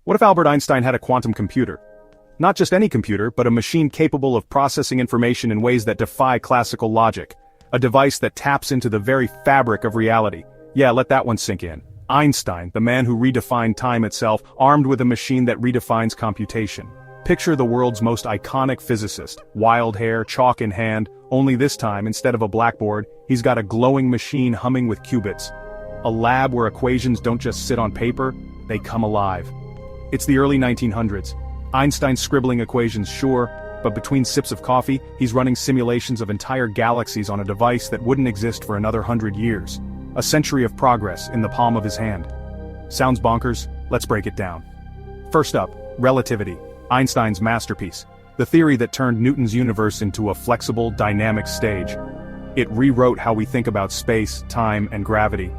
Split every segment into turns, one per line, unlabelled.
What if Albert Einstein had a quantum computer? Not just any computer, but a machine capable of processing information in ways that defy classical logic. A device that taps into the very fabric of reality. Yeah, let that one sink in. Einstein, the man who redefined time itself, armed with a machine that redefines computation. Picture the world's most iconic physicist, wild hair, chalk in hand, only this time, instead of a blackboard, he's got a glowing machine humming with qubits. A lab where equations don't just sit on paper, they come alive. It's the early 1900s. Einstein's scribbling equations, sure, but between sips of coffee, he's running simulations of entire galaxies on a device that wouldn't exist for another 100 years. A century of progress in the palm of his hand. Sounds bonkers? Let's break it down. First up, relativity. Einstein's masterpiece. The theory that turned Newton's universe into a flexible, dynamic stage. It rewrote how we think about space, time, and gravity.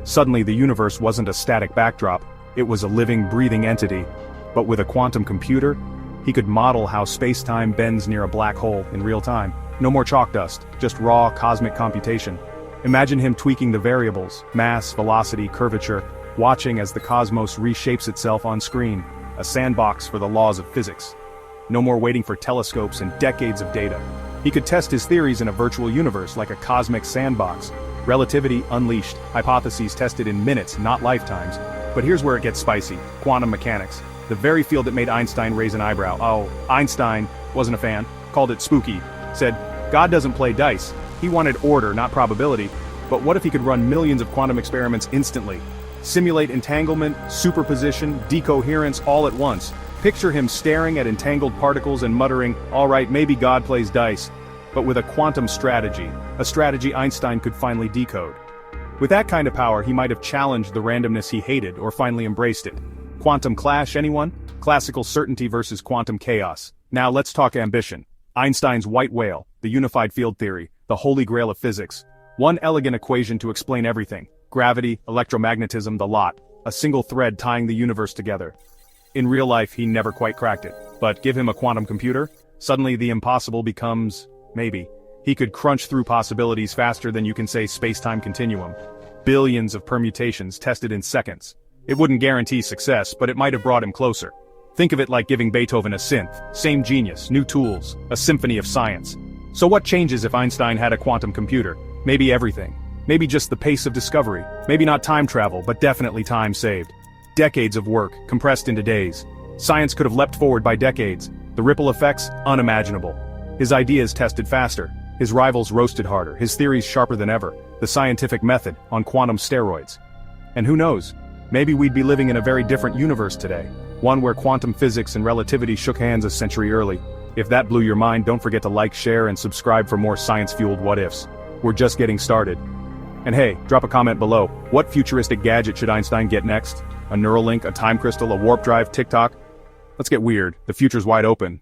Suddenly the universe wasn't a static backdrop, it was a living, breathing entity. But with a quantum computer, he could model how space-time bends near a black hole in real time. No more chalk dust, just raw cosmic computation. Imagine him tweaking the variables, mass, velocity, curvature, watching as the cosmos reshapes itself on screen, a sandbox for the laws of physics. No more waiting for telescopes and decades of data. He could test his theories in a virtual universe like a cosmic sandbox. Relativity unleashed, hypotheses tested in minutes, not lifetimes. But here's where it gets spicy, quantum mechanics. The very field that made Einstein raise an eyebrow. Oh, Einstein wasn't a fan, called it spooky, said, God doesn't play dice. He wanted order, not probability. But what if he could run millions of quantum experiments instantly? Simulate entanglement, superposition, decoherence all at once. Picture him staring at entangled particles and muttering, all right, maybe God plays dice. But with a quantum strategy, a strategy Einstein could finally decode. With that kind of power, he might have challenged the randomness he hated or finally embraced it. Quantum clash, anyone? Classical certainty versus quantum chaos. Now let's talk ambition. Einstein's white whale, the unified field theory, the holy grail of physics. One elegant equation to explain everything. Gravity, electromagnetism, the lot. A single thread tying the universe together. In real life, he never quite cracked it. But give him a quantum computer, suddenly the impossible becomes, maybe. He could crunch through possibilities faster than you can say space-time continuum. Billions of permutations tested in seconds. It wouldn't guarantee success, but it might have brought him closer. Think of it like giving Beethoven a synth. Same genius, new tools, a symphony of science. So what changes if Einstein had a quantum computer? Maybe everything. Maybe just the pace of discovery. Maybe not time travel, but definitely time saved. Decades of work, compressed into days. Science could have leapt forward by decades. The ripple effects, unimaginable. His ideas tested faster. His rivals roasted harder. His theories sharper than ever. The scientific method, on quantum steroids. And who knows? Maybe we'd be living in a very different universe today. One where quantum physics and relativity shook hands a century early. If that blew your mind, don't forget to like, share, and subscribe for more science-fueled what-ifs. We're just getting started. And hey, drop a comment below. What futuristic gadget should Einstein get next? A Neuralink, a time crystal, a warp drive, TikTok? Let's get weird. The future's wide open.